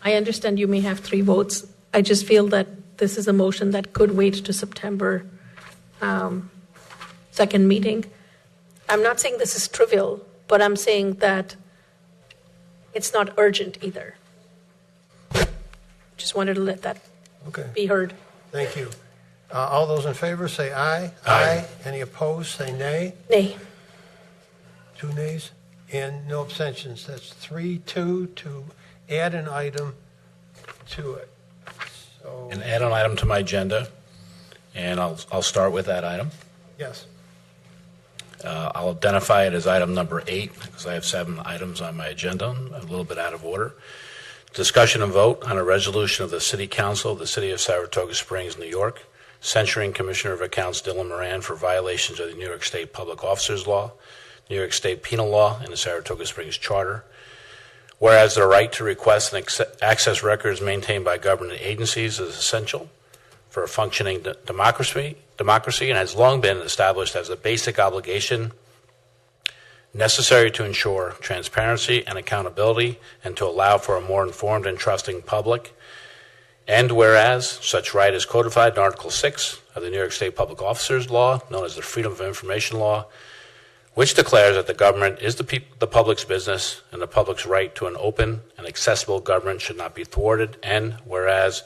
I understand you may have 3 votes. I just feel that this is a motion that could wait to September 2nd meeting. I'm not saying this is trivial, but I'm saying that it's not urgent either. Just wanted to let that be heard. Thank you. All those in favor say aye. Aye. Any opposed say nay. Nay. 2 nays and no abstentions. That's 3-2 to add an item to it. So, And add an item to my agenda, and I'll start with that item. yes. I'll identify it as item number 8 because I have 7 items on my agenda, a little bit out of order. Discussion and vote on a resolution of the City Council of the City of Saratoga Springs, New York, censuring Commissioner of Accounts Dillon Moran for violations of the New York State Public Officers Law, New York State Penal Law, and the Saratoga Springs Charter. Whereas the right to request and access records maintained by government agencies is essential for a functioning democracy and has long been established as a basic obligation necessary to ensure transparency and accountability and to allow for a more informed and trusting public. And whereas such right is codified in Article 6 of the New York State Public Officers Law, known as the Freedom of Information Law, which declares that the government is the public's business and the public's right to an open and accessible government should not be thwarted. And whereas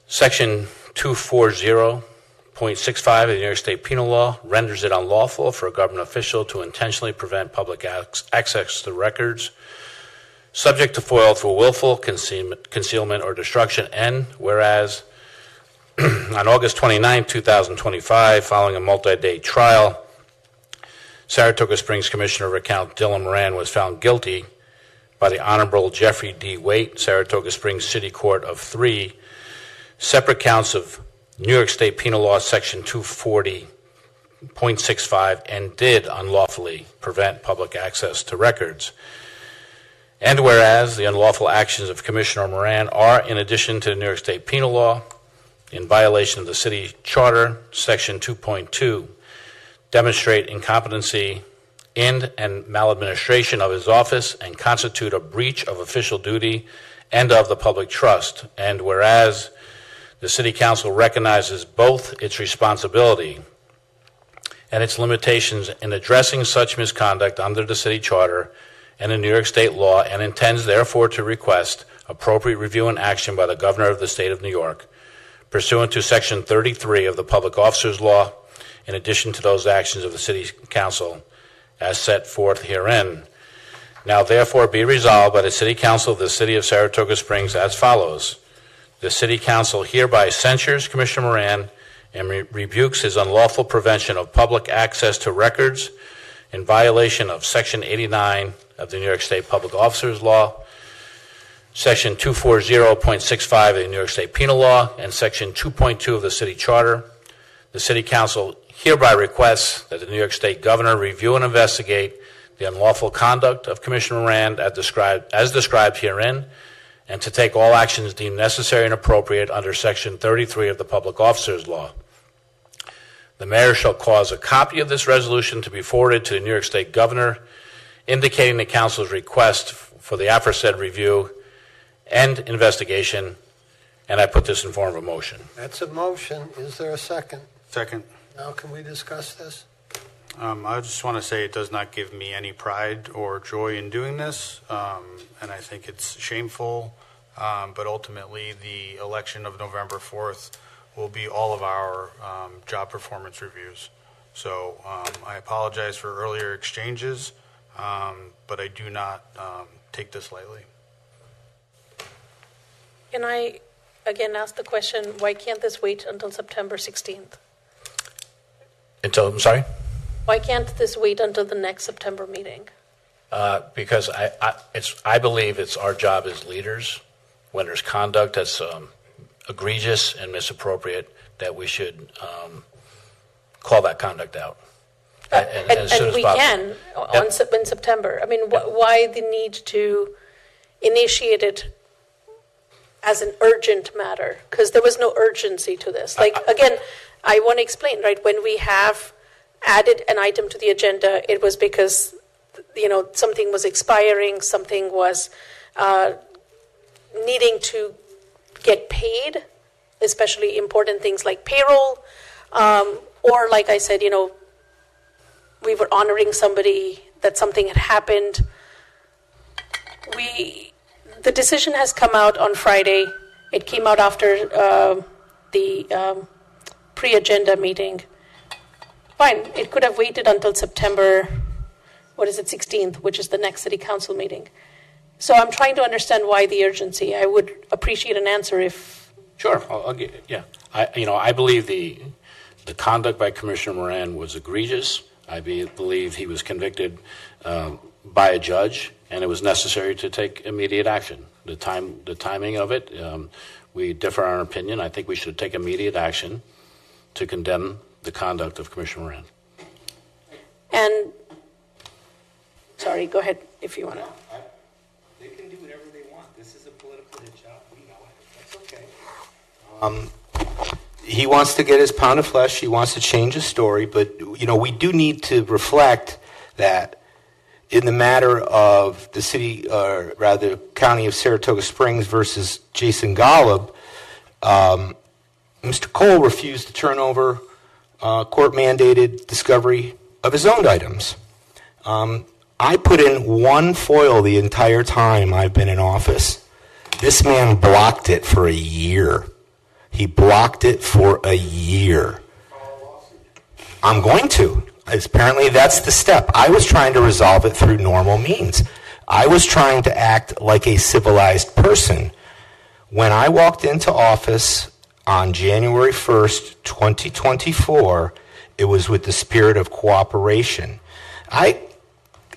Section 240.65 of the New York State Penal Law renders it unlawful for a government official to intentionally prevent public access to records subject to FOIL for willful concealment or destruction. And whereas on August 29, 2025, following a multi-day trial, Saratoga Springs Commissioner of Account Dillon Moran was found guilty by the Honorable Jeffrey D. Waite, Saratoga Springs City Court of 3 separate counts of New York State Penal Law Section 240.65 and did unlawfully prevent public access to records. And whereas the unlawful actions of Commissioner Moran are, in addition to the New York State Penal Law, in violation of the City Charter, Section 2.2, demonstrate incompetency in and maladministration of his office and constitute a breach of official duty and of the public trust. And whereas the City Council recognizes both its responsibility and its limitations in addressing such misconduct under the City Charter and the New York State law, and intends therefore to request appropriate review and action by the Governor of the State of New York, pursuant to Section 33 of the Public Officers Law, in addition to those actions of the City Council as set forth herein. Now therefore be resolved by the City Council of the City of Saratoga Springs as follows. The City Council hereby censures Commissioner Moran and rebukes his unlawful prevention of public access to records in violation of Section 89 of the New York State Public Officers Law, Section 240.65 of the New York State Penal Law, and Section 2.2 of the City Charter. The City Council hereby requests that the New York State Governor review and investigate the unlawful conduct of Commissioner Moran as described herein, and to take all actions deemed necessary and appropriate under Section 33 of the Public Officers Law. The Mayor shall cause a copy of this resolution to be forwarded to the New York State Governor, indicating the Council's request for the aforesaid review and investigation, and I put this in form of a motion. That's a motion. Is there a second? Second. Now can we discuss this? I just want to say it does not give me any pride or joy in doing this, and I think it's shameful, but ultimately the election of November 4th will be all of our job performance reviews. So I apologize for earlier exchanges, but I do not take this lightly. Can I again ask the question, why can't this wait until September 16th? I'm sorry? Why can't this wait until the next September meeting? Because I believe it's our job as leaders, when there's conduct that's egregious and misappropriate, that we should call that conduct out. As soon as we possible. can in September. I mean, why the need to initiate it as an urgent matter? Because there was no urgency to this. Again, I want to explain, right? When we have added an item to the agenda, it was because, something was expiring, something was needing to get paid, especially important things like payroll, or like I said, we were honoring somebody that something had happened. The decision has come out on Friday. It came out after the pre-agenda meeting. Fine, it could have waited until September, 16th, which is the next city council meeting. So I'm trying to understand why the urgency. I would appreciate an answer if... Sure, I'll get, yeah. I believe the conduct by Commissioner Moran was egregious. I believe he was convicted by a judge, and it was necessary to take immediate action. The timing of it, we differ in our opinion. I think we should take immediate action to condemn the conduct of Commissioner Moran. And, sorry, go ahead if you want to. They can do whatever they want. This is a political hit job. We know it. That's okay. He wants to get his pound of flesh. He wants to change his story. But, we do need to reflect that in the matter of the city, or rather county of Saratoga Springs versus Jason Golub, Mr. Cole refused to turn over court-mandated discovery of his owned items. I put in one FOIL the entire time I've been in office. This man blocked it for a year. He blocked it for a year. I'm going to. Apparently that's the step. I was trying to resolve it through normal means. I was trying to act like a civilized person. When I walked into office on January 1st, 2024, it was with the spirit of cooperation. I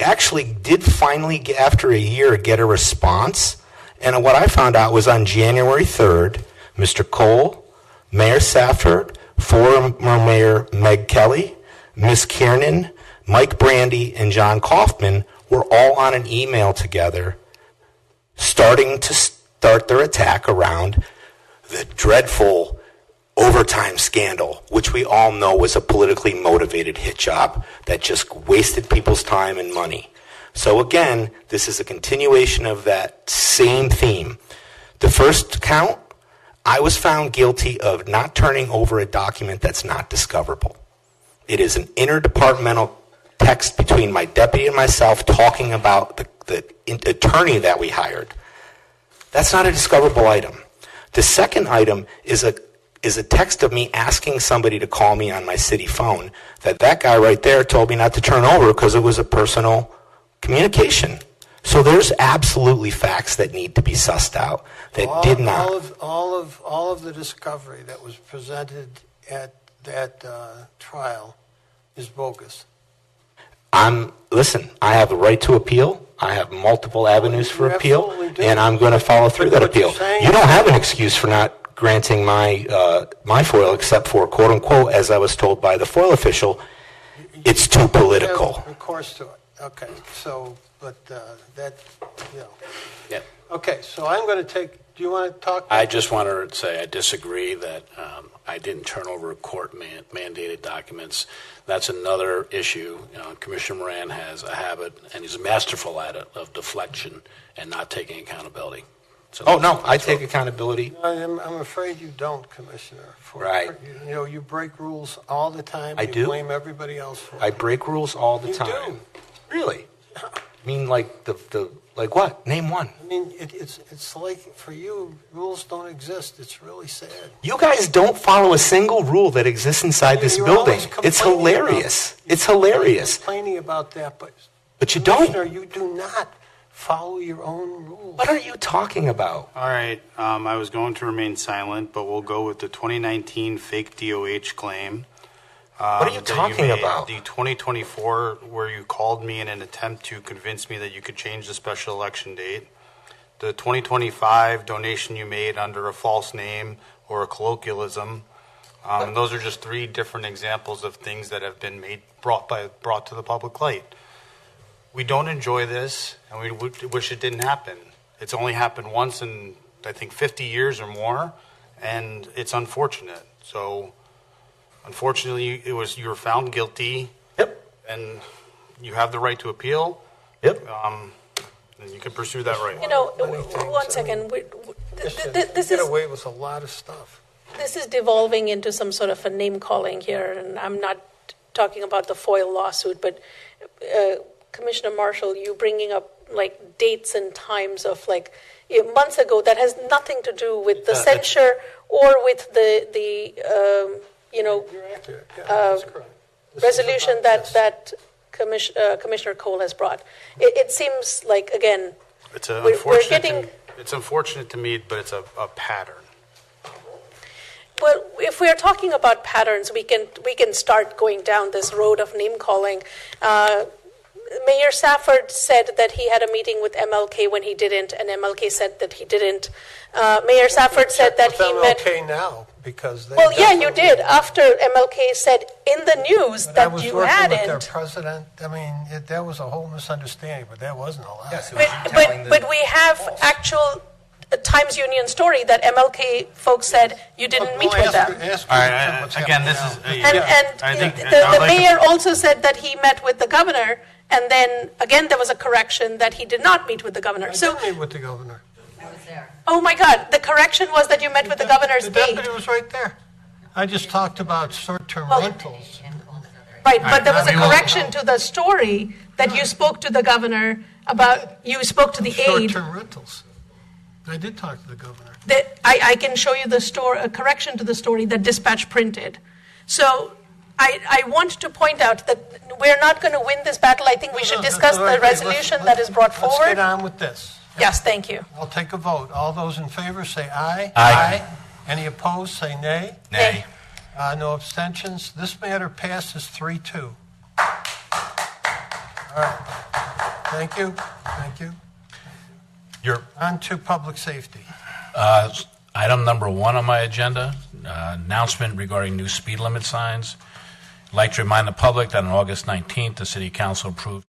actually did finally, after a year, get a response. And what I found out was on January 3rd, Mr. Cole, Mayor Safford, former Mayor Meg Kelly, Ms. Kiernan, Mike Brandy, and John Kaufman were all on an email together, starting to start their attack around the dreadful overtime scandal, which we all know was a politically motivated hit job that just wasted people's time and money. So again, this is a continuation of that same theme. The first count, I was found guilty of not turning over a document that's not discoverable. It is an interdepartmental text between my deputy and myself talking about the attorney that we hired. That's not a discoverable item. The second item is a text of me asking somebody to call me on my city phone that guy right there told me not to turn over because it was a personal communication. So there's absolutely facts that need to be sussed out that did not. All of the discovery that was presented at that trial is bogus. Listen, I have the right to appeal. I have multiple avenues for appeal, and I'm going to follow through that appeal. You don't have an excuse for not granting my FOIL, except for, quote unquote, as I was told by the FOIL official, it's too political. Of course to it. Okay, so, but that, Yeah. Okay, so I'm going to take, do you want to talk? I just want to say I disagree that I didn't turn over court-mandated documents. That's another issue. Commissioner Moran has a habit, and he's masterful at it, of deflection and not taking accountability. So I take accountability. I'm afraid you don't, Commissioner. Right. You break rules all the time. I do. Blame everybody else for it. I break rules all the time. You do. Really? I mean, like like what? Name one. I mean, it's like for you, rules don't exist. It's really sad. You guys don't follow a single rule that exists inside this You're building. always It's complaining hilarious. about- It's hilarious. Complaining about that, But you don't. Commissioner, you do not follow your own rules. What are you talking about? All right, I was going to remain silent, but we'll go with the 2019 fake DOH claim. What are you that talking made. about? The 2024, where you called me in an attempt to convince me that you could change the special election date. The 2025 donation you made under a false name or a colloquialism. And those are just three different examples of things that have been brought to the public light. We don't enjoy this, and we wish it didn't happen. It's only happened once in, I think, 50 years or more, and it's unfortunate. So, unfortunately, you were found guilty. Yep. And you have the right to appeal. Yep. And you can pursue that right. One second. this Get is away with a lot of stuff. this is devolving into some sort of a name calling here, and I'm not talking about the FOIL lawsuit, but Commissioner Marshall, you bringing up like dates and times of like months ago that has nothing to do with the censure or with the You're accurate. Yeah, that's correct. This is resolution about this. that Commissioner Cole has brought. It seems like, again, It's we're unfortunate. getting... It's unfortunate to me, but it's a pattern. Well, if we are talking about patterns, we can start going down this road of name calling. Mayor Safford said that he had a meeting with MLK when he didn't, and MLK said that he didn't. Mayor Safford said that he met. MLK now because they. Well, yeah, you did after MLK said in the news I that was you working with their hadn't. president. I mean, that was a whole misunderstanding, but that wasn't allowed. Yes, it was you But telling but we have actual Times Union story that MLK folks said you didn't meet with them. All right. Again, this is. And I think the mayor also said that he met with the governor, and then again there was a correction that he did not meet with the governor. I So, did meet with the governor. oh my God, the correction was that you met with the governor's The deputy aide. was right there. I just talked about short-term Well- rentals. Right, but there was a we will- correction to the story that you spoke to the governor about, you spoke to the aide. Short-term rentals. I did talk to the governor. I can show you a correction to the story that Dispatch printed. So I want to point out that we're not going to win this battle. I think we should discuss the resolution that is brought Let's get forward. on with this. Yes, thank you. I'll take a vote. All those in favor say aye. Aye. Any opposed, say nay. Nay. No abstentions. This matter passes 3-2. All right. Thank you. Thank you. On to public safety. Item number 1 on my agenda, announcement regarding new speed limit signs. I'd like to remind the public that on August 19th, the City Council approved